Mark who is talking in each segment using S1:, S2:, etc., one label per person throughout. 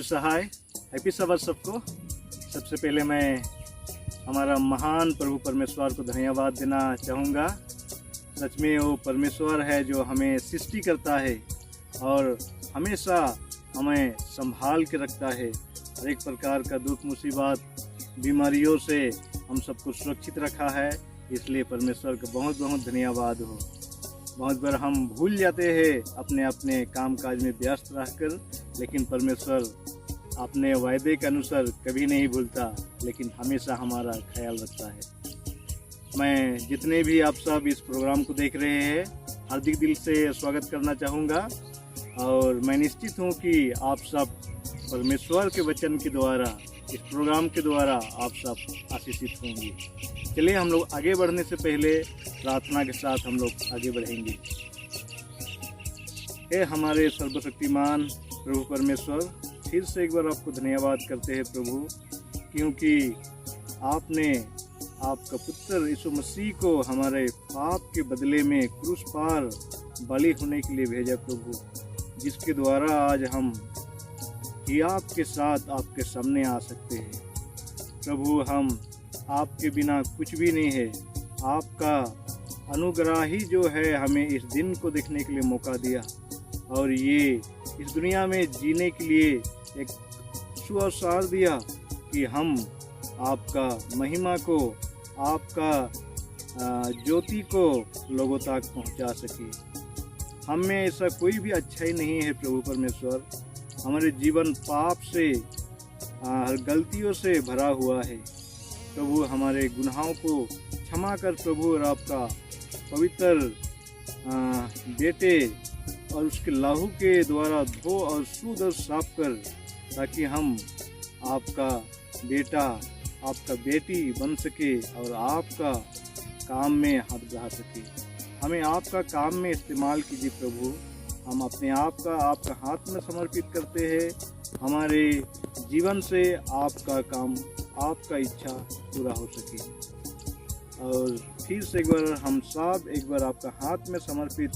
S1: सहाय happy सबर सबको। सबसे पहले मैं हमारा महान प्रभु परमेश्वर को धन्यवाद देना चाहूँगा। सच में वो परमेश्वर है जो हमें सृष्टि करता है और हमेशा हमें संभाल के रखता है। हर एक प्रकार का दुख मुसीबत बीमारियों से हम सबको सुरक्षित रखा है, इसलिए परमेश्वर का बहुत बहुत धन्यवाद हो। बहुत बार हम भूल जाते हैं अपने अपने काम काज में व्यस्त रहकर, लेकिन परमेश्वर अपने वायदे के अनुसार कभी नहीं भूलता, लेकिन हमेशा हमारा ख्याल रखता है। मैं जितने भी आप सब इस प्रोग्राम को देख रहे हैं हार्दिक दिल से स्वागत करना चाहूँगा और मैं निश्चित हूँ कि आप सब परमेश्वर के वचन के द्वारा, इस प्रोग्राम के द्वारा आप सब आशीषित होंगे। चलिए हम लोग आगे बढ़ने से पहले प्रार्थना के साथ हम लोग आगे बढ़ेंगे। हे हमारे सर्वशक्तिमान प्रभु परमेश्वर, फिर से एक बार आपको धन्यवाद करते हैं प्रभु, क्योंकि आपने आपका पुत्र यीशु मसीह को हमारे पाप के बदले में क्रूस पार बलि होने के लिए भेजा प्रभु, जिसके द्वारा आज हम ही आपके साथ आपके सामने आ सकते हैं। प्रभु हम आपके बिना कुछ भी नहीं है। आपका अनुग्रह ही जो है हमें इस दिन को देखने के लिए मौका दिया और ये इस दुनिया में जीने के लिए एक सुअवसर दिया कि हम आपका महिमा को, आपका ज्योति को लोगों तक पहुंचा सके। हम में ऐसा कोई भी अच्छाई नहीं है प्रभु परमेश्वर। हमारे जीवन पाप से, हर गलतियों से भरा हुआ है प्रभु। हमारे गुनाहों को क्षमा कर प्रभु, और आपका पवित्र बेटे और उसके लहू के द्वारा धो और शुद्ध और साफ कर, ताकि हम आपका बेटा, आपका बेटी बन सके और आपका काम में हाथ बढ़ा सके। हमें आपका काम में इस्तेमाल कीजिए प्रभु। हम अपने आप का आपका हाथ में समर्पित करते हैं। हमारे जीवन से आपका काम, आपका इच्छा पूरा हो सके। और फिर से एक बार हम सब एक बार आपका हाथ में समर्पित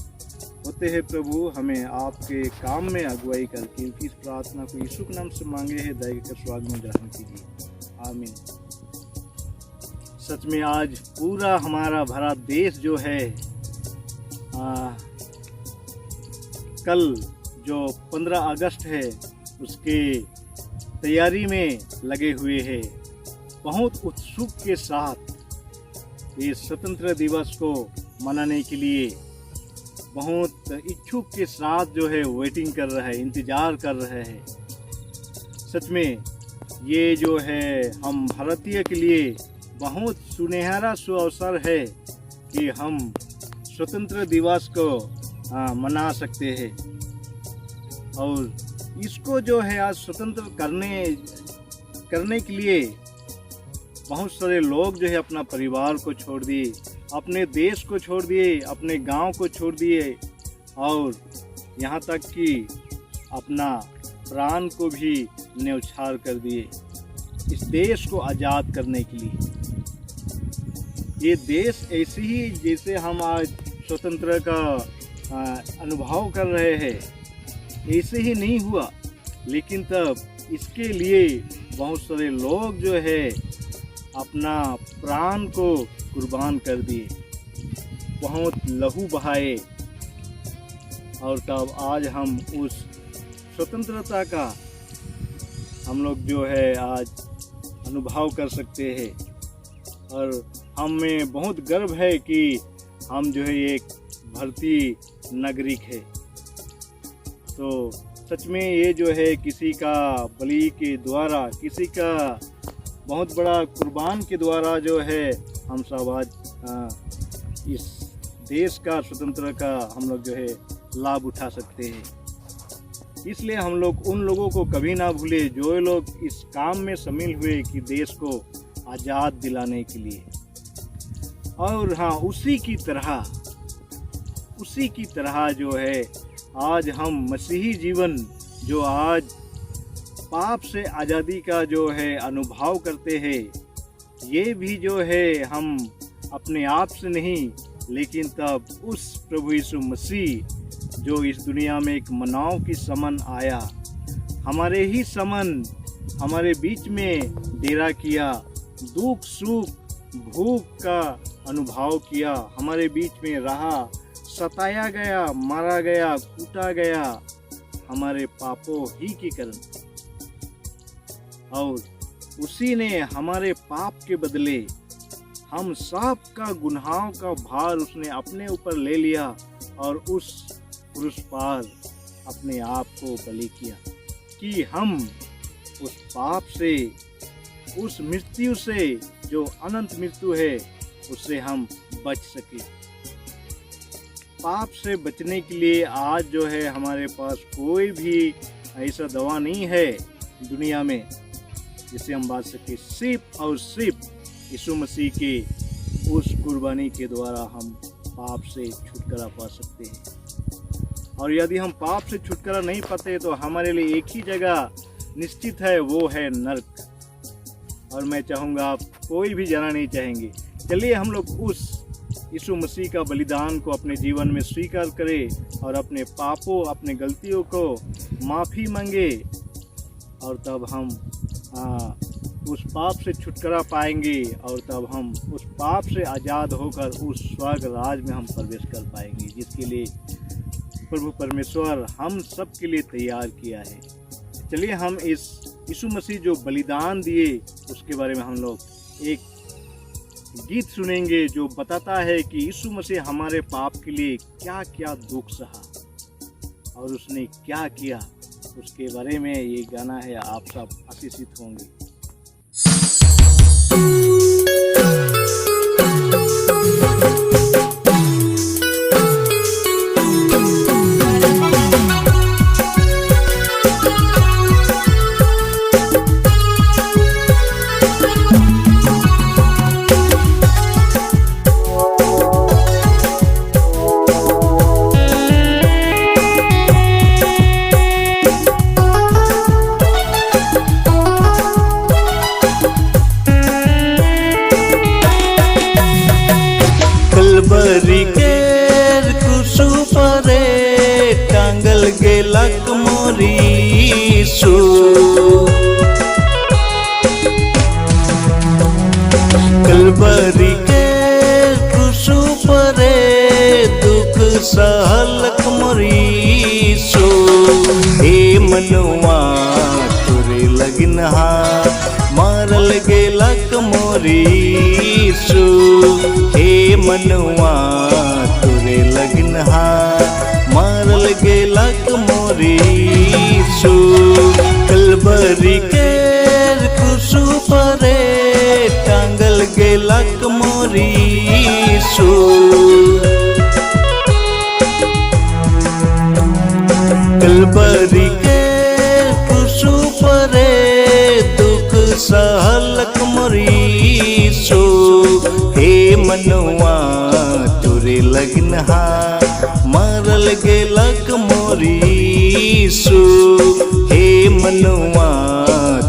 S1: होते हैं प्रभु। हमें आपके काम में अगुवाई कर, क्योंकि इस प्रार्थना को यीशु के नाम से मांगे हैं, दया कर स्वागत में ग्रहण कीजिए, आमीन। सच में आज पूरा हमारा भारत देश जो है कल जो 15 अगस्त है उसके तैयारी में लगे हुए हैं। बहुत उत्सुक के साथ इस स्वतंत्र दिवस को मनाने के लिए बहुत इच्छुक के साथ जो है वेटिंग कर रहा है, इंतजार कर रहे हैं। सच में ये जो है हम भारतीय के लिए बहुत सुनहरा सुअवसर है कि हम स्वतंत्र दिवस को मना सकते हैं। और इसको जो है आज स्वतंत्र करने के लिए बहुत सारे लोग जो है अपना परिवार को छोड़ दिए, अपने देश को छोड़ दिए, अपने गांव को छोड़ दिए और यहाँ तक कि अपना प्राण को भी न्यौछावर कर दिए इस देश को आज़ाद करने के लिए। ये देश ऐसे ही जैसे हम आज स्वतंत्र का अनुभव कर रहे हैं, ऐसे ही नहीं हुआ, लेकिन तब इसके लिए बहुत सारे लोग जो है अपना प्राण को कुर्बान कर दिए, बहुत लहू बहाए, और तब आज हम उस स्वतंत्रता का हम लोग जो है आज अनुभव कर सकते हैं। और हमें बहुत गर्व है कि हम जो है एक भारतीय नागरिक है। तो सच में ये जो है किसी का बलि के द्वारा, किसी का बहुत बड़ा कुर्बान के द्वारा जो है हम सब आज इस देश का स्वतंत्र का हम लोग जो है लाभ उठा सकते हैं। इसलिए हम लोग उन लोगों को कभी ना भूले जो लोग इस काम में शामिल हुए कि देश को आज़ाद दिलाने के लिए। और हाँ, उसी की तरह जो है आज हम मसीही जीवन जो आज पाप से आज़ादी का जो है अनुभव करते हैं, ये भी जो है हम अपने आप से नहीं, लेकिन तब उस प्रभु यीशु मसीह जो इस दुनिया में एक मानव की समान आया, हमारे ही समन हमारे बीच में डेरा किया, दुख सुख भूख का अनुभव किया, हमारे बीच में रहा, सताया गया, मारा गया, कूटा गया हमारे पापों ही के कारण, और उसी ने हमारे पाप के बदले हम सब का गुनाहों का भार उसने अपने ऊपर ले लिया और उस क्रूस पर अपने आप को बलि किया कि हम उस पाप से, उस मृत्यु से जो अनंत मृत्यु है, उससे हम बच सके। पाप से बचने के लिए आज जो है हमारे पास कोई भी ऐसा दवा नहीं है दुनिया में जिससे हम बच सके। सिर्फ और सिर्फ यीशु मसीह के उस कुर्बानी के द्वारा हम पाप से छुटकारा पा सकते हैं। और यदि हम पाप से छुटकारा नहीं पाते तो हमारे लिए एक ही जगह निश्चित है, वो है नरक। और मैं चाहूँगा आप कोई भी जाना नहीं चाहेंगे। चलिए हम लोग उस यीशु मसीह का बलिदान को अपने जीवन में स्वीकार करें और अपने पापों, अपने गलतियों को माफ़ी मांगे, और तब हम उस पाप से छुटकारा पाएंगे और तब हम उस पाप से आज़ाद होकर उस स्वर्ग राज में हम प्रवेश कर पाएंगे, जिसके लिए प्रभु परमेश्वर हम सब के लिए तैयार किया है। चलिए हम इस यीशु मसीह जो बलिदान दिए उसके बारे में हम लोग एक गीत सुनेंगे जो बताता है कि यीशु मसीह हमारे पाप के लिए क्या क्या दुख सहा और उसने क्या किया, उसके बारे में ये गाना है। आप सब आशीषित होंगे।
S2: कलवरी केर क्रूसु परे टांगल गेलक मोर यीशु। कलवरी केर क्रूसु परे दुख सहलक मोर यीशु। हे मनुआ तोरे लगिन हाथ मारल गेलक मोर यीशु। हे मनुआ तोरे लगिन हाथ मारल गेलक मोर यीशु। कलवरी केर क्रूसु परे टांगल गेलक मोर यीशु। कलवरी केर क्रूसु परे दुख सहलक मोर यीशु। हे मनुआ तोरे लगिन हाथ मारल गेलक मोर यीशु। हे मनुआ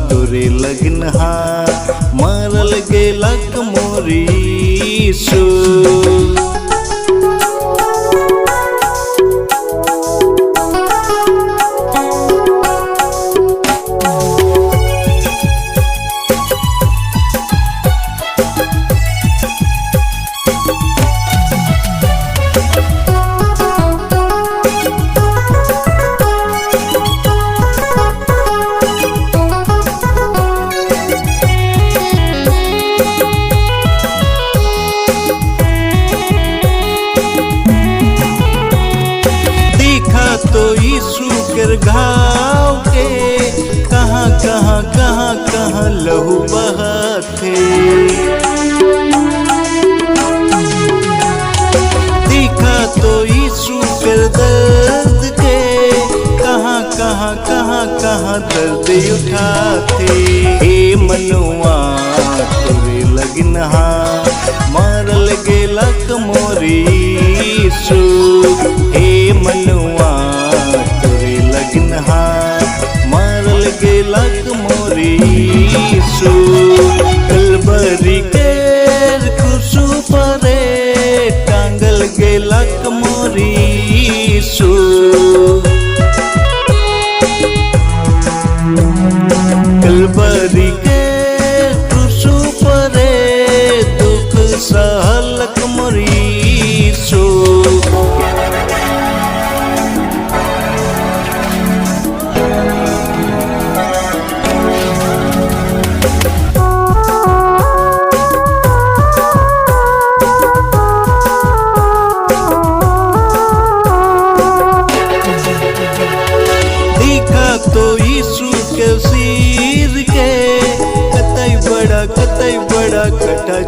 S2: तोरे लगिन हाथ मारल गेलक मोर यीशु। तो यीशु कर घाव के कहाँ कहाँ कहाँ कहाँ लहू बहाते। देखा तो यीशु कर दर्द के कहाँ कहाँ कहाँ कहाँ दर्द उठाते। हे मनुआ तोरे लगिन हाथ मारल गेलक मोर यीशु। हे मनुआ तोरे लगिन हाथ मारल गेलक मोर यीशु। कलवरी केर क्रूसु परे टांगल गेलक मोर यीशु।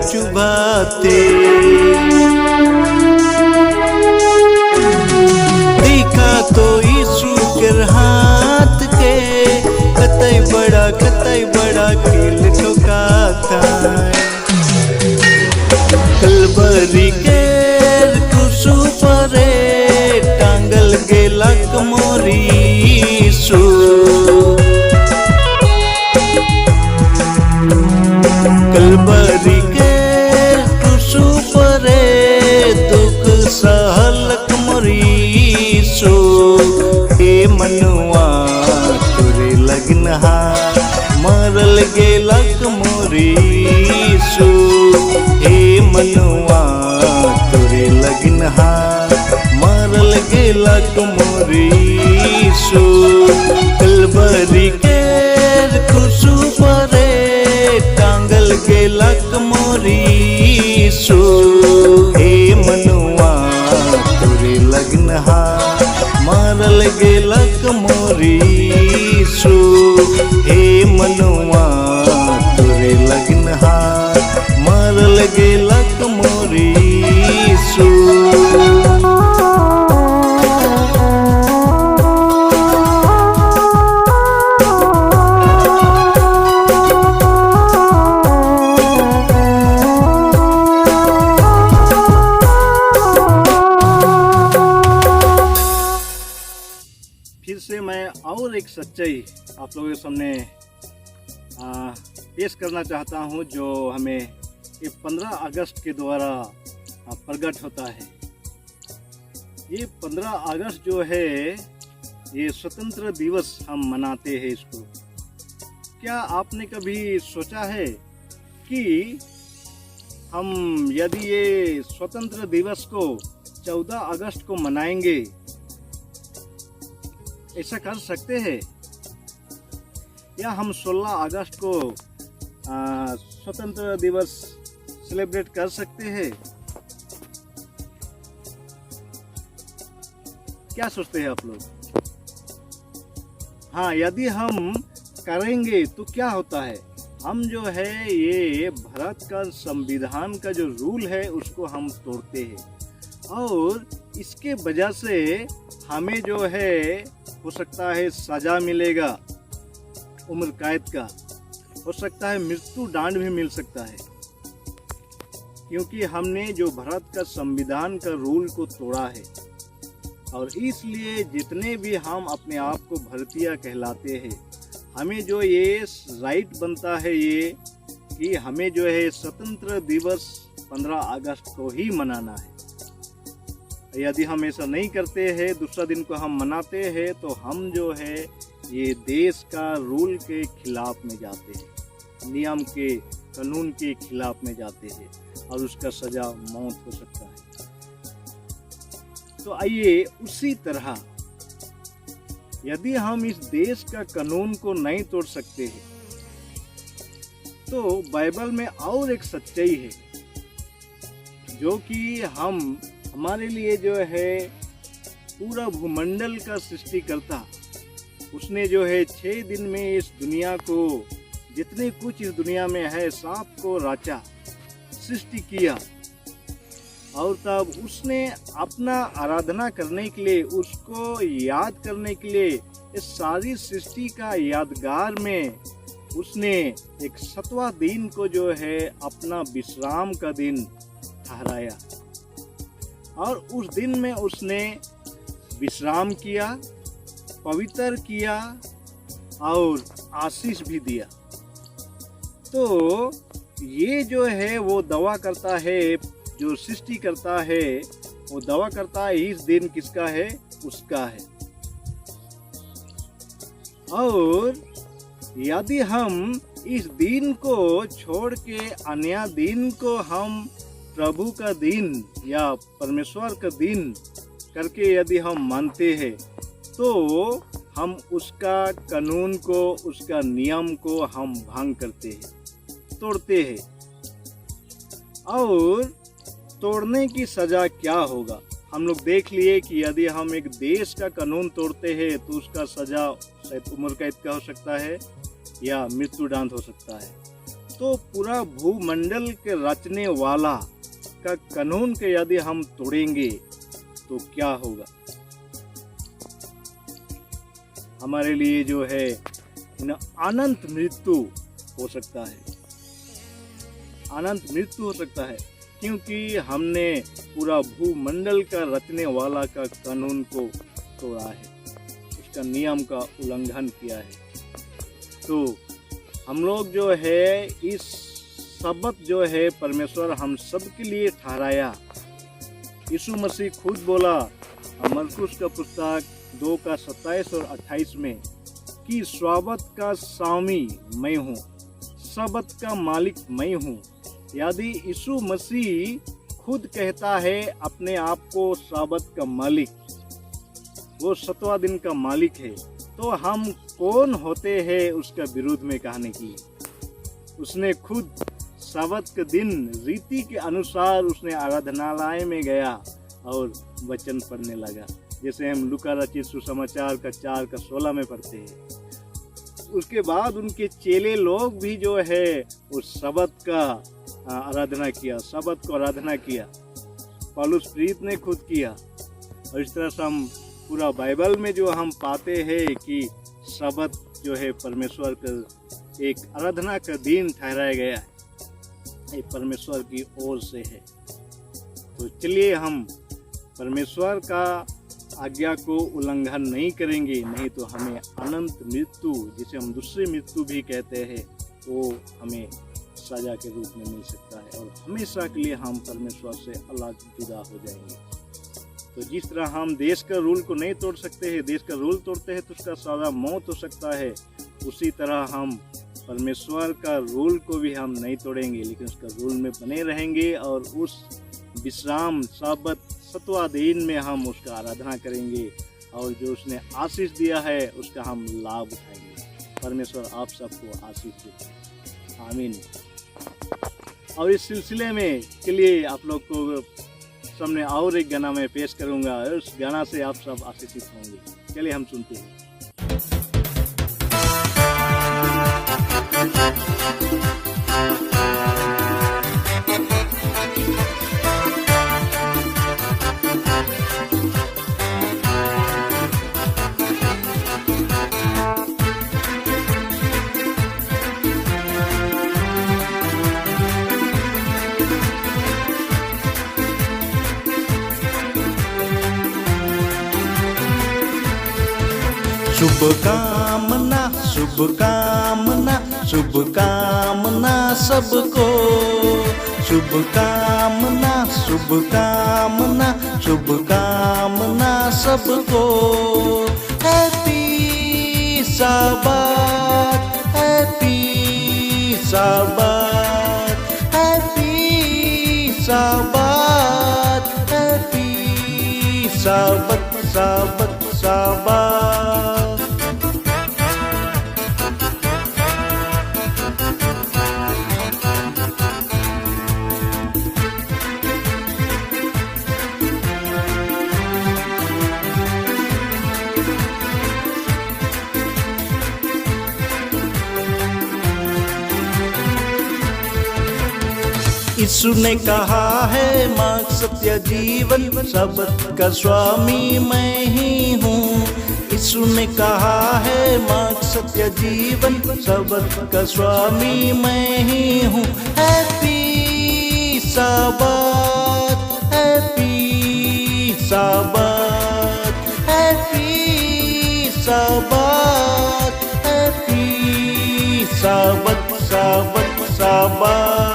S2: चुभाते। देखा तो यीशु के हाथ के कतई बड़ा खेल ठोकाता। कलवरी के क्रूसु परे टांगल गेला मोरी यीशु। कलवरी के क्रूसु परे दुख सहलक मोरी यीशु। हे मनुआ तोरे लगनहा मरल गेलक मोरी यीशु। हे मनुआ तोरे लगनहा मरल गेलक मोरी यीशु। कलवरी के क्रूसु परे टांगल गेलक मोरी यीशु। हे मनुआ तोरे लगनहा मरल गेलक मोरी यीशु। हे मनुआ तोरे लगनहा मरल गेलक मोरी यीशु।
S1: फिर से मैं और एक सच्चाई आप लोगों के सामने पेश करना चाहता हूं, जो हमें ये 15 अगस्त के द्वारा प्रकट होता है। ये 15 अगस्त जो है ये स्वतंत्र दिवस हम मनाते हैं इसको। क्या आपने कभी सोचा है कि हम यदि ये स्वतंत्र दिवस को 14 अगस्त को मनाएंगे, ऐसा कर सकते हैं? या हम 16 अगस्त को स्वतंत्र दिवस सेलिब्रेट कर सकते हैं? क्या सोचते हैं आप लोग? हाँ, यदि हम करेंगे तो क्या होता है, हम जो है ये भारत का संविधान का जो रूल है उसको हम तोड़ते हैं और इसके वजह से हमें जो है हो सकता है सजा मिलेगा, उम्र कैद का, हो सकता है मृत्यु दंड भी मिल सकता है, क्योंकि हमने जो भारत का संविधान का रूल को तोड़ा है। और इसलिए जितने भी हम अपने आप को भारतीय कहलाते हैं, हमें जो ये राइट बनता है ये कि हमें जो है स्वतंत्र दिवस 15 अगस्त को ही मनाना है। यदि हम ऐसा नहीं करते हैं, दूसरा दिन को हम मनाते हैं, तो हम जो है ये देश का रूल के खिलाफ में जाते हैं, नियम के कानून के खिलाफ में जाते हैं और उसका सजा मौत हो सकता है। तो आइए उसी तरह यदि हम इस देश का कानून को नहीं तोड़ सकते हैं, तो बाइबल में और एक सच्चाई है जो कि हमारे लिए जो है पूरा भूमंडल का सृष्टिकर्ता, उसने जो है 6 दिन में इस दुनिया को, जितने कुछ इस दुनिया में है सब को रचा, सृष्टि किया और तब उसने अपना आराधना करने के लिए, उसको याद करने के लिए इस सारी सृष्टि का यादगार में उसने एक 7वां दिन को जो है अपना विश्राम का दिन ठहराया और उस दिन में उसने विश्राम किया, पवित्र किया और आशीष भी दिया। तो ये जो है वो दावा करता है, जो सृष्टि करता है वो दावा करता है इस दिन किसका है, उसका है। और यदि हम इस दिन को छोड़ के अन्य दिन को हम प्रभु का दिन या परमेश्वर का दिन करके यदि हम मानते हैं, तो हम उसका कानून को, उसका नियम को हम भंग करते हैं, तोड़ते हैं। और तोड़ने की सजा क्या होगा, हम लोग देख लिए कि यदि हम एक देश का कानून तोड़ते हैं तो उसका सजा शायद उम्र कैद का हो सकता है या मृत्यु दंड हो सकता है। तो पूरा भूमंडल के रचने वाला का कानून के यदि हम तोड़ेंगे तो क्या होगा? हमारे लिए जो है अनंत मृत्यु हो सकता है, अनंत मृत्यु हो सकता है, क्योंकि हमने पूरा भूमंडल का रचने वाला का कानून को तोड़ा है, उसका नियम का उल्लंघन किया है। तो हम लोग जो है इस सबत जो है परमेश्वर हम सब के लिए ठहराया। यीशु मसीह खुद बोला मरकुस का पुस्तक 2 का 27 और 28 में कि सबत का स्वामी मैं हूँ, सबत का मालिक मैं हूँ। यदि यीशु मसीह खुद कहता है अपने आप को सबत का मालिक, वो 7वां दिन का मालिक है, तो हम कौन होते हैं उसका विरोध में कहने के लिए? उसने खुद सबत के दिन रीति के अनुसार उसने आराधनालय में गया और वचन पढ़ने लगा, जैसे हम लूका रचित सुसमाचार का 4 का 16 में पढ़ते हैं। उसके बाद उनके चेले लोग भी जो है उस सबत का आराधना किया, सबत को आराधना किया। पौलुस प्रीत ने खुद किया। और इस तरह से हम पूरा बाइबल में जो हम पाते हैं कि सबत जो है परमेश्वर का एक आराधना का दिन ठहराया गया है, ये परमेश्वर की ओर से है। तो चलिए हम परमेश्वर का आज्ञा को उल्लंघन नहीं करेंगे, नहीं तो हमें अनंत मृत्यु, जिसे हम दूसरी मृत्यु भी कहते हैं, वो हमें सजा के रूप में मिल सकता है और हमेशा के लिए हम परमेश्वर से अलग जुदा हो जाएंगे। तो जिस तरह हम देश का रूल को नहीं तोड़ सकते हैं, देश का रूल तोड़ते हैं तो उसका सजा मौत हो सकता है, उसी तरह हम परमेश्वर का रूल को भी हम नहीं तोड़ेंगे, लेकिन उसका रूल में बने रहेंगे और उस विश्राम साबत 7वां दिन में हम उसका आराधना करेंगे और जो उसने आशीष दिया है उसका हम लाभ उठाएंगे। परमेश्वर आप सबको आशीष दे, आमीन। और इस सिलसिले में के लिए आप लोग को सामने और एक गाना मैं पेश करूंगा, उस गाना से आप सब आशीषित होंगे। चलिए हम सुनते हैं।
S2: शुभकामना शुभकामना शुभकामना सबको, शुभकामना शुभकामना शुभकामना सबको। हैप्पी साबात, हैप्पी साबात, हैप्पी साबात, हैप्पी साबत साबत साबात। यीशु ने कहा है मार्ग सत्य जीवन, सबत का स्वामी मैं ही हूँ। यीशु ने कहा है मार्ग सत्य जीवन, सबत का स्वामी मैं ही हूँ। हैप्पी साबात, हैप्पी साबात, हैप्पी साबात, हैप्पी साबत साबत साबात।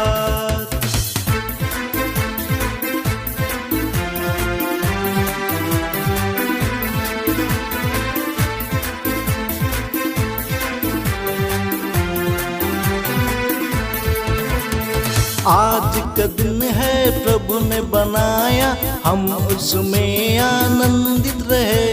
S2: आज का दिन है प्रभु ने बनाया, हम उसमें आनंदित रहे।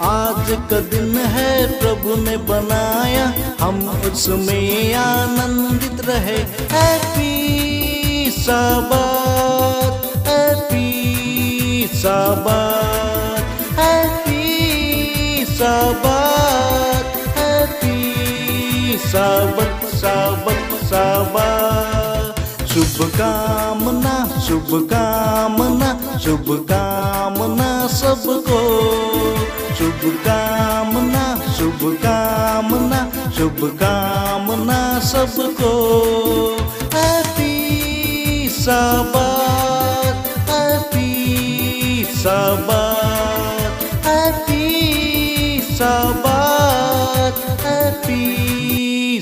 S2: आज का दिन है प्रभु ने बनाया, हम उसमें आनंदित रहे। हैप्पी साबात, हैप्पी साबात, हैप्पी साबात, हैप्पी साबत साबत शाबाश। शुभकामना शुभकामना शुभकामना सबको, शुभकामना शुभकामना शुभकामना सबको। हैप्पी शाबाश, हैप्पी शाबाश, हैप्पी शाबाश, हैप्पी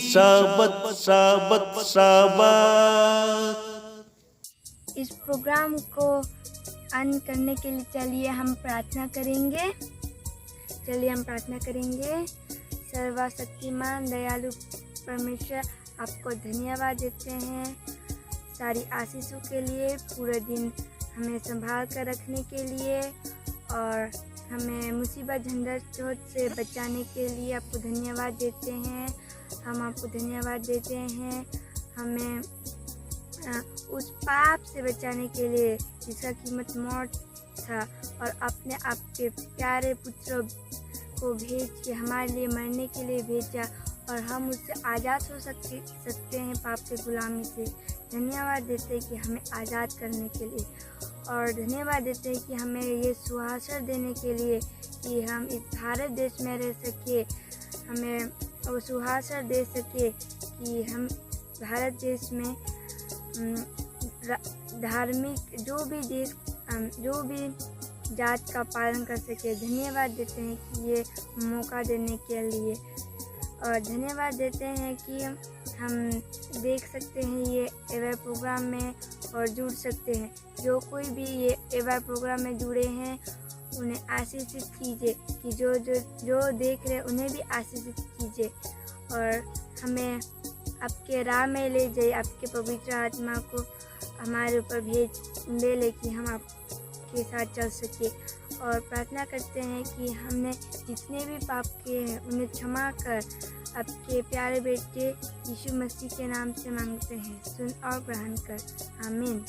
S2: शाबाश शाबाश शाबाश।
S3: इस प्रोग्राम को अंत करने के लिए चलिए हम प्रार्थना करेंगे। सर्वशक्तिमान दयालु परमेश्वर, आपको धन्यवाद देते हैं सारी आशीषों के लिए, पूरे दिन हमें संभाल कर रखने के लिए और हमें मुसीबत झंझट से बचाने के लिए आपको धन्यवाद देते हैं। हम आपको धन्यवाद देते हैं हमें उस पाप से बचाने के लिए जिसका कीमत मौत था, और अपने आपके प्यारे पुत्र को भेज के हमारे लिए मरने के लिए भेजा, और हम उससे आज़ाद हो सकते हैं पाप के गुलामी से। धन्यवाद देते हैं कि हमें आज़ाद करने के लिए, और धन्यवाद देते हैं कि हमें ये सुहासन देने के लिए कि हम इस भारत देश में रह सके, हमें वो सुहासन दे सके कि हम भारत देश में धार्मिक जो भी जात का पालन कर सके। धन्यवाद देते हैं कि ये मौका देने के लिए, और धन्यवाद देते हैं कि हम देख सकते हैं ये एवर प्रोग्राम में और जुड़ सकते हैं। जो कोई भी ये एवर प्रोग्राम में जुड़े हैं उन्हें आशीषित कीजिए, कि जो देख रहे उन्हें भी आशीषित कीजिए, और हमें आपके राह में ले जाइए। आपके पवित्र आत्मा को हमारे ऊपर ले ले कि हम आपके साथ चल सके, और प्रार्थना करते हैं कि हमने जितने भी पाप किए हैं उन्हें क्षमा कर आपके प्यारे बेटे यीशु मसीह के नाम से मांगते हैं, सुन और ग्रहण कर, आमीन।